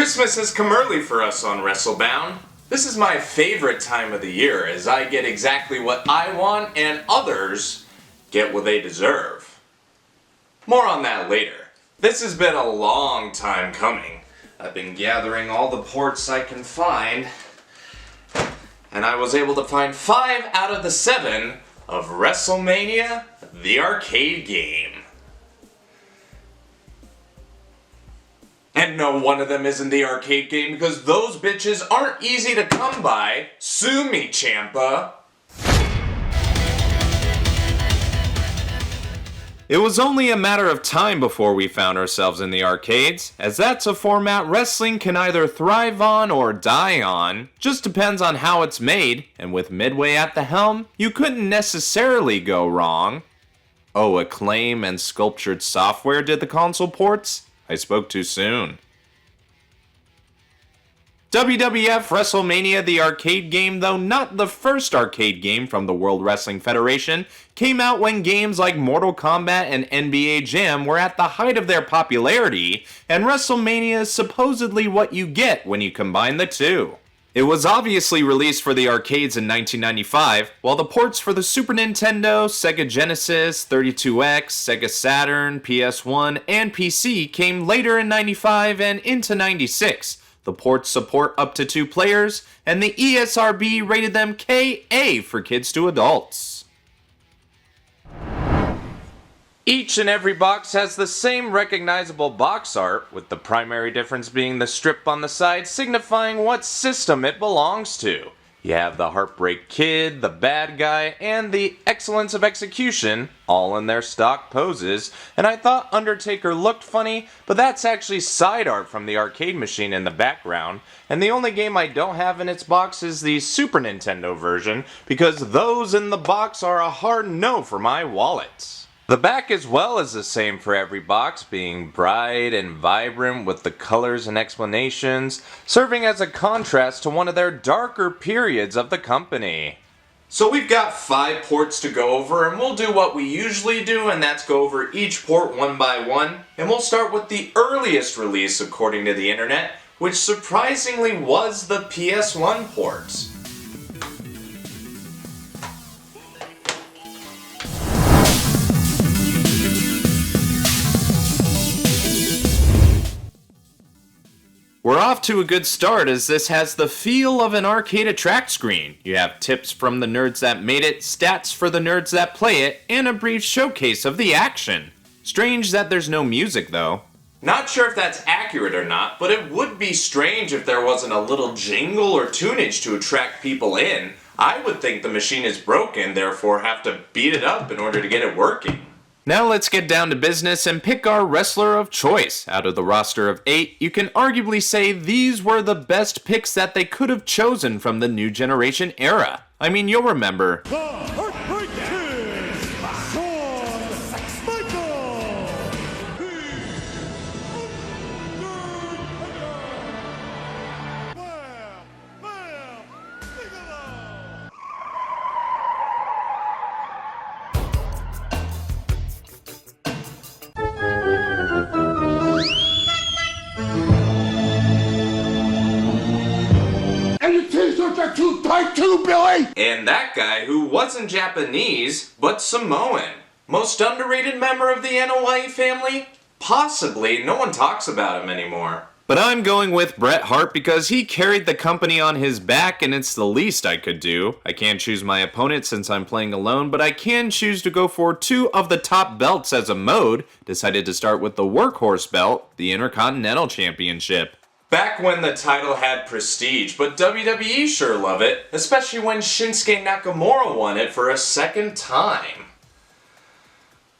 Christmas has come early for us on WrestleBound. This is my favorite time of the year as I get exactly what I want and others get what they deserve. More on that later. This has been a long time coming. I've been gathering all the ports I can find, and I was able to find 5 out of the 7 of WrestleMania, the arcade game. And no, one of them isn't the arcade game because those bitches aren't easy to come by. Sue me, Champa. It was only a matter of time before we found ourselves in the arcades, as that's a format wrestling can either thrive on or die on. Just depends on how it's made, and with Midway at the helm, you couldn't necessarily go wrong. Oh, Acclaim and Sculptured Software did the console ports? I spoke too soon. WWF WrestleMania, the arcade game, though not the first arcade game from the World Wrestling Federation, came out when games like Mortal Kombat and NBA Jam were at the height of their popularity, and WrestleMania is supposedly what you get when you combine the two. It was obviously released for the arcades in 1995, while the ports for the Super Nintendo, Sega Genesis, 32X, Sega Saturn, PS1, and PC came later in 95 and into 96. The ports support up to 2 players, and the ESRB rated them KA for kids to adults. Each and every box has the same recognizable box art, with the primary difference being the strip on the side signifying what system it belongs to. You have the Heartbreak Kid, the Bad Guy, and the Excellence of Execution, all in their stock poses, and I thought Undertaker looked funny, but that's actually side art from the arcade machine in the background, and the only game I don't have in its box is the Super Nintendo version, because those in the box are a hard no for my wallet. The back as well is the same for every box, being bright and vibrant with the colors and explanations, serving as a contrast to one of their darker periods of the company. So we've got 5 ports to go over, and we'll do what we usually do, and that's go over each port one by one. And we'll start with the earliest release according to the internet, which surprisingly was the PS1 port. We're off to a good start as this has the feel of an arcade attract screen. You have tips from the nerds that made it, stats for the nerds that play it, and a brief showcase of the action. Strange that there's no music though. Not sure if that's accurate or not, but it would be strange if there wasn't a little jingle or tunage to attract people in. I would think the machine is broken, therefore have to beat it up in order to get it working. Now let's get down to business and pick our wrestler of choice. Out of the roster of 8, you can arguably say these were the best picks that they could have chosen from the new generation era. I mean, you'll remember The Heartbreak Kid, Shawn And your t-shirts are too tight too, Billy! And that guy who wasn't Japanese, but Samoan. Most underrated member of the NOI family? Possibly, no one talks about him anymore. But I'm going with Bret Hart because he carried the company on his back and it's the least I could do. I can't choose my opponent since I'm playing alone, but I can choose to go for 2 of the top belts as a mode. Decided to start with the Workhorse belt, the Intercontinental Championship. Back when the title had prestige, but WWE sure love it, especially when Shinsuke Nakamura won it for a second time.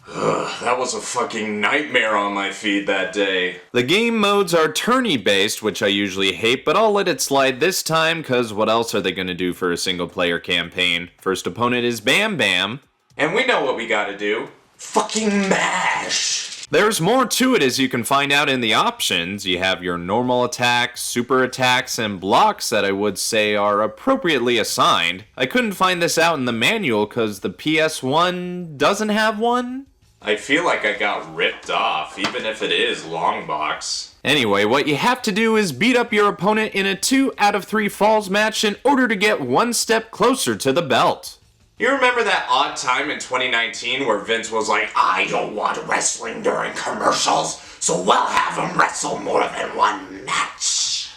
Ugh, that was a fucking nightmare on my feed that day. The game modes are tourney based, which I usually hate, but I'll let it slide this time, cause what else are they gonna do for a single player campaign? First opponent is Bam Bam. And we know what we gotta do. Fucking mash! There's more to it as you can find out in the options. You have your normal attacks, super attacks, and blocks that I would say are appropriately assigned. I couldn't find this out in the manual cause the PS1 doesn't have one. I feel like I got ripped off, even if it is long box. Anyway, what you have to do is beat up your opponent in a 2 out of 3 falls match in order to get one step closer to the belt. You remember that odd time in 2019 where Vince was like, I don't want wrestling during commercials, so we'll have him wrestle more than one match.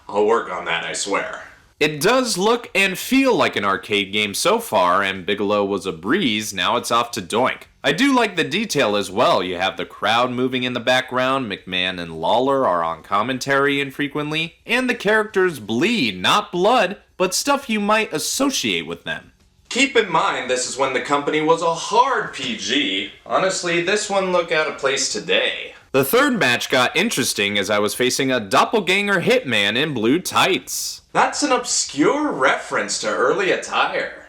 I'll work on that, I swear. It does look and feel like an arcade game so far, and Bigelow was a breeze, now it's off to Doink. I do like the detail as well. You have the crowd moving in the background, McMahon and Lawler are on commentary infrequently, and the characters bleed, not blood, but stuff you might associate with them. Keep in mind, this is when the company was a hard PG. Honestly, this one look out of place today. The third match got interesting as I was facing a doppelganger hitman in blue tights. That's an obscure reference to early attire.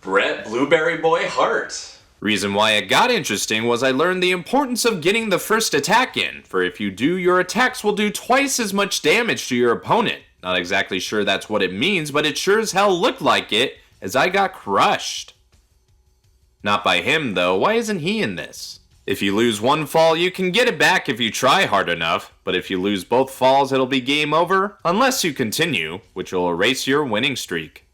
Bret Blueberry Boy Hart. Reason why it got interesting was I learned the importance of getting the first attack in, for if you do, your attacks will do twice as much damage to your opponent. Not exactly sure that's what it means, but it sure as hell looked like it, as I got crushed. Not by him though, why isn't he in this? If you lose one fall, you can get it back if you try hard enough, but if you lose both falls, it'll be game over, unless you continue, which will erase your winning streak.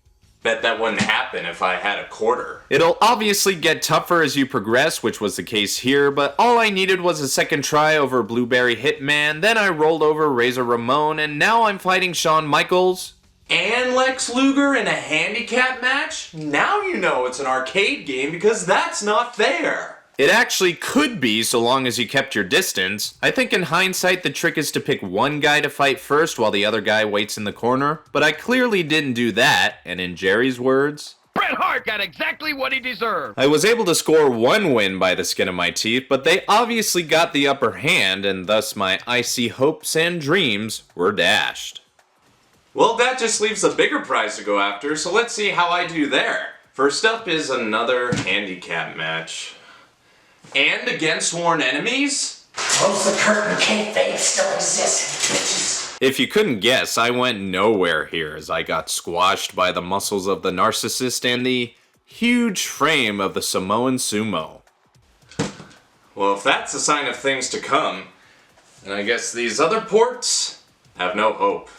Bet that wouldn't happen if I had a quarter. It'll obviously get tougher as you progress, which was the case here, but all I needed was a second try over Blueberry Hitman, then I rolled over Razor Ramon, and now I'm fighting Shawn Michaels. And Lex Luger in a handicap match? Now you know it's an arcade game because that's not fair. It actually could be so long as you kept your distance. I think in hindsight the trick is to pick one guy to fight first while the other guy waits in the corner, but I clearly didn't do that, and in Jerry's words, Bret Hart got exactly what he deserved. I was able to score one win by the skin of my teeth, but they obviously got the upper hand, and thus my icy hopes and dreams were dashed. Well, that just leaves a bigger prize to go after, so let's see how I do there. First up is another handicap match. And against sworn enemies? Close the curtain, kayfabe still exists, bitches. If you couldn't guess, I went nowhere here as I got squashed by the muscles of the narcissist and the huge frame of the Samoan sumo. Well, if that's a sign of things to come, then I guess these other ports have no hope.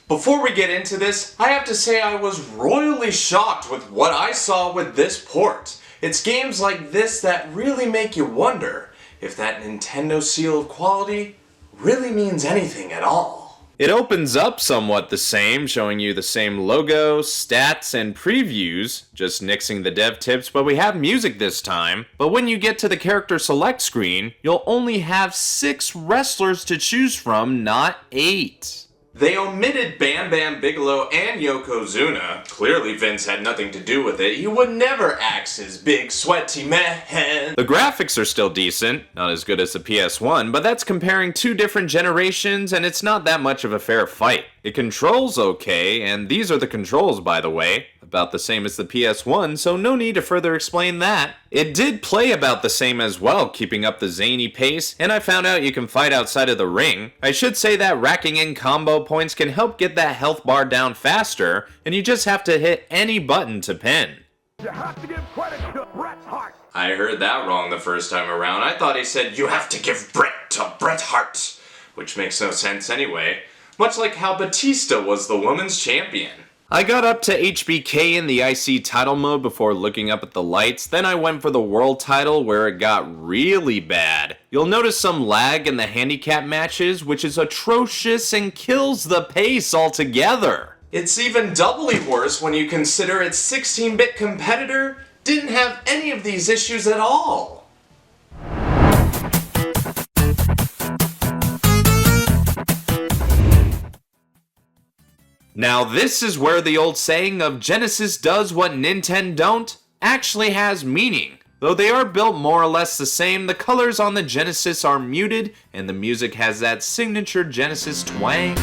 Before we get into this, I have to say I was royally shocked with what I saw with this port. It's games like this that really make you wonder if that Nintendo seal of quality really means anything at all. It opens up somewhat the same, showing you the same logo, stats, and previews, just nixing the dev tips, but we have music this time. But when you get to the character select screen, you'll only have 6 wrestlers to choose from, not 8. They omitted Bam Bam Bigelow and Yokozuna. Clearly Vince had nothing to do with it. He would never axe his big sweaty man. The graphics are still decent, not as good as the PS1, but that's comparing 2 different generations and it's not that much of a fair fight. It controls okay, and these are the controls by the way, about the same as the PS1, so no need to further explain that. It did play about the same as well, keeping up the zany pace, and I found out you can fight outside of the ring. I should say that racking in combo points can help get that health bar down faster, and you just have to hit any button to pin. You have to give credit to Bret Hart. I heard that wrong the first time around. I thought he said, you have to give Bret to Bret Hart, which makes no sense anyway. Much like how Batista was the women's champion. I got up to HBK in the IC title mode before looking up at the lights, then I went for the world title where it got really bad. You'll notice some lag in the handicap matches, which is atrocious and kills the pace altogether. It's even doubly worse when you consider its 16-bit competitor didn't have any of these issues at all. Now this is where the old saying of Genesis does what Nintendo don't actually has meaning. Though they are built more or less the same, the colors on the Genesis are muted and the music has that signature Genesis twang.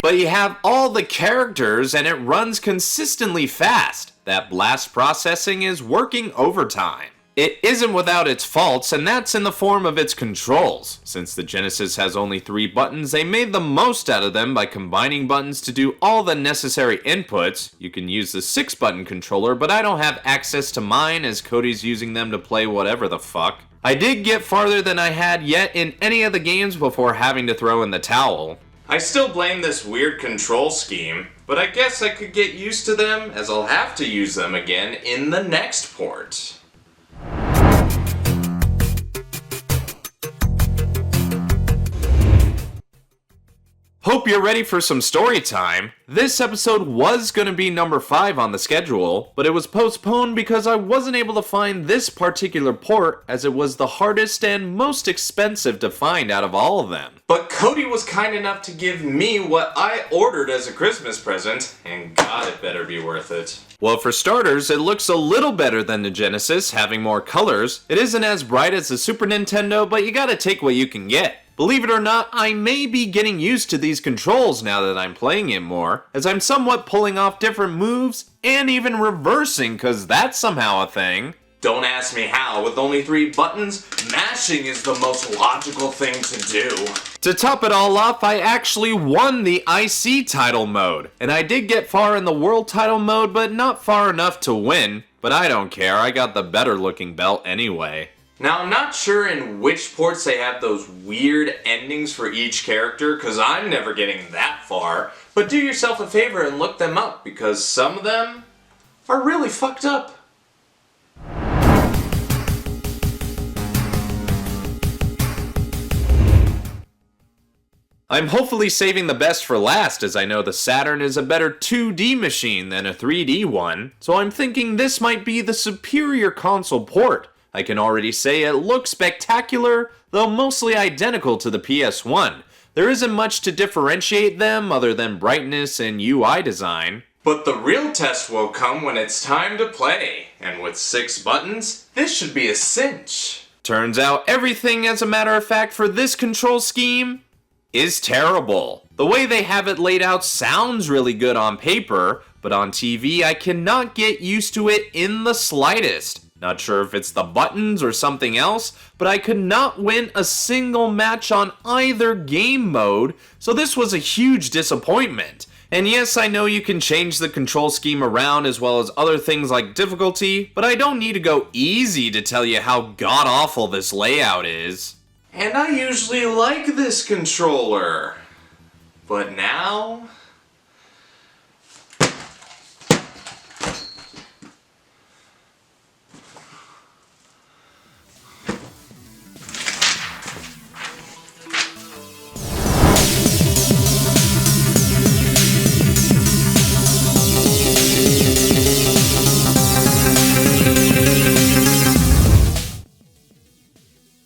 But you have all the characters and it runs consistently fast. That blast processing is working overtime. It isn't without its faults, and that's in the form of its controls. Since the Genesis has only 3 buttons, they made the most out of them by combining buttons to do all the necessary inputs. You can use the 6-button controller, but I don't have access to mine as Cody's using them to play whatever the fuck. I did get farther than I had yet in any of the games before having to throw in the towel. I still blame this weird control scheme, but I guess I could get used to them as I'll have to use them again in the next port. Hope you're ready for some story time. This episode was going to be number 5 on the schedule, but it was postponed because I wasn't able to find this particular port as it was the hardest and most expensive to find out of all of them. But Cody was kind enough to give me what I ordered as a Christmas present, and God, it better be worth it. Well, for starters, it looks a little better than the Genesis, having more colors. It isn't as bright as the Super Nintendo, but you gotta take what you can get. Believe it or not, I may be getting used to these controls now that I'm playing it more, as I'm somewhat pulling off different moves, and even reversing, cause that's somehow a thing. Don't ask me how, with only 3 buttons, mashing is the most logical thing to do. To top it all off, I actually won the IC title mode, and I did get far in the world title mode, but not far enough to win. But I don't care, I got the better looking belt anyway. Now, I'm not sure in which ports they have those weird endings for each character, because I'm never getting that far, but do yourself a favor and look them up, because some of them are really fucked up. I'm hopefully saving the best for last, as I know the Saturn is a better 2D machine than a 3D one, so I'm thinking this might be the superior console port. I can already say it looks spectacular, though mostly identical to the PS1. There isn't much to differentiate them other than brightness and UI design. But the real test will come when it's time to play, and with 6 buttons, this should be a cinch. Turns out everything, as a matter of fact, for this control scheme is terrible. The way they have it laid out sounds really good on paper, but on TV I cannot get used to it in the slightest. Not sure if it's the buttons or something else, but I could not win a single match on either game mode, so this was a huge disappointment. And yes, I know you can change the control scheme around as well as other things like difficulty, but I don't need to go easy to tell you how god-awful this layout is. And I usually like this controller, but now...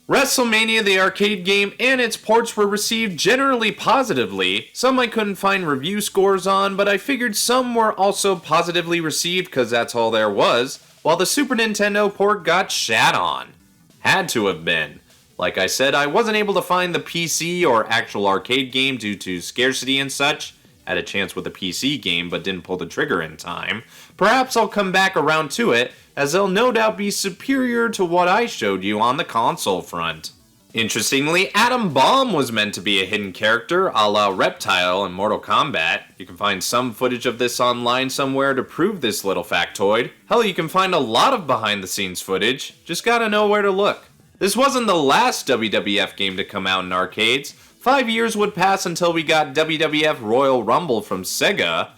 WrestleMania, the arcade game, and its ports were received generally positively. Some I couldn't find review scores on, but I figured some were also positively received because that's all there was, while the Super Nintendo port got shat on. Had to have been. Like I said, I wasn't able to find the PC or actual arcade game due to scarcity and such. Had a chance with the PC game, but didn't pull the trigger in time. Perhaps I'll come back around to it, as they'll no doubt be superior to what I showed you on the console front. Interestingly, Atom Bomb was meant to be a hidden character a la Reptile in Mortal Kombat. You can find some footage of this online somewhere to prove this little factoid. Hell, you can find a lot of behind the scenes footage, just gotta know where to look. This wasn't the last WWF game to come out in arcades. 5 years would pass until we got WWF Royal Rumble from Sega.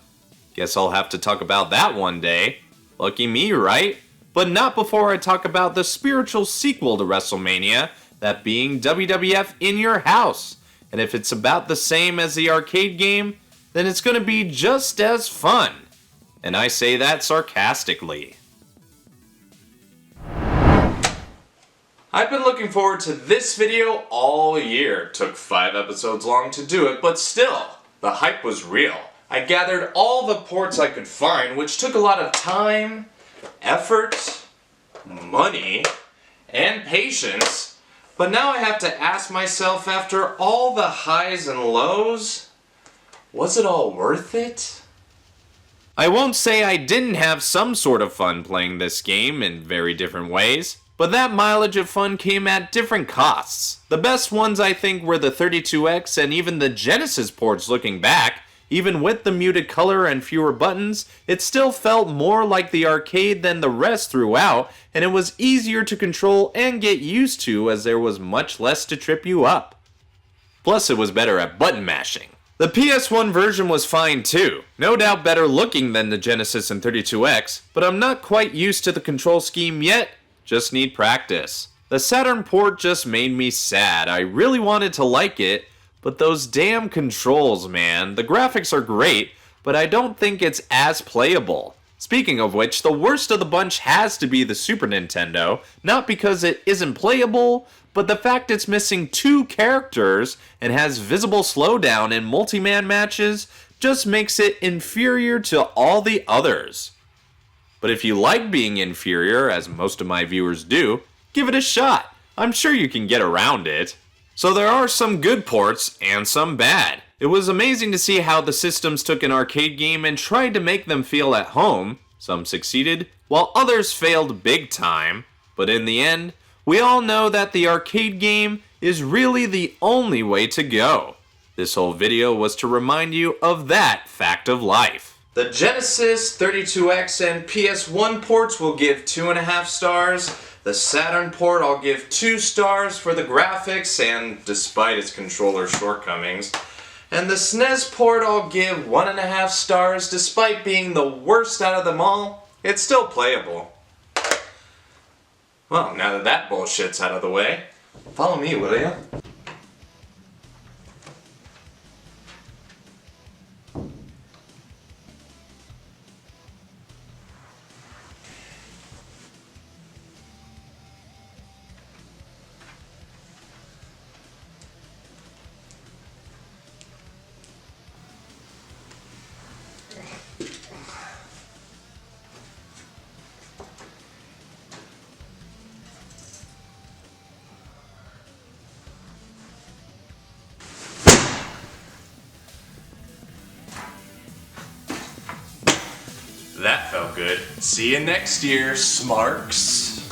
Guess I'll have to talk about that one day. Lucky me, right? But not before I talk about the spiritual sequel to WrestleMania, that being WWF In Your House. And if it's about the same as the arcade game, then it's gonna be just as fun. And I say that sarcastically. I've been looking forward to this video all year. It took 5 episodes long to do it, but still, the hype was real. I gathered all the ports I could find, which took a lot of time, effort, money, and patience. But now I have to ask myself, after all the highs and lows, was it all worth it? I won't say I didn't have some sort of fun playing this game in very different ways. But that mileage of fun came at different costs. The best ones I think were the 32X and even the Genesis ports looking back. Even with the muted color and fewer buttons, it still felt more like the arcade than the rest throughout, and it was easier to control and get used to as there was much less to trip you up. Plus it was better at button mashing. The PS1 version was fine too, no doubt better looking than the Genesis and 32X, but I'm not quite used to the control scheme yet, just need practice. The Saturn port just made me sad. I really wanted to like it, but those damn controls, man. The graphics are great, but I don't think it's as playable. Speaking of which, the worst of the bunch has to be the Super Nintendo, not because it isn't playable, but the fact it's missing 2 characters and has visible slowdown in multi-man matches just makes it inferior to all the others. But if you like being inferior, as most of my viewers do, give it a shot. I'm sure you can get around it. So there are some good ports and some bad. It was amazing to see how the systems took an arcade game and tried to make them feel at home. Some succeeded, while others failed big time. But in the end, we all know that the arcade game is really the only way to go. This whole video was to remind you of that fact of life. The Genesis, 32X, and PS1 ports will give 2.5 stars. The Saturn port I'll give 2 stars for the graphics and despite its controller shortcomings. And the SNES port I'll give 1.5 stars despite being the worst out of them all. It's still playable. Well, now that that bullshit's out of the way, follow me, will ya? That felt good. See you next year, Smarks.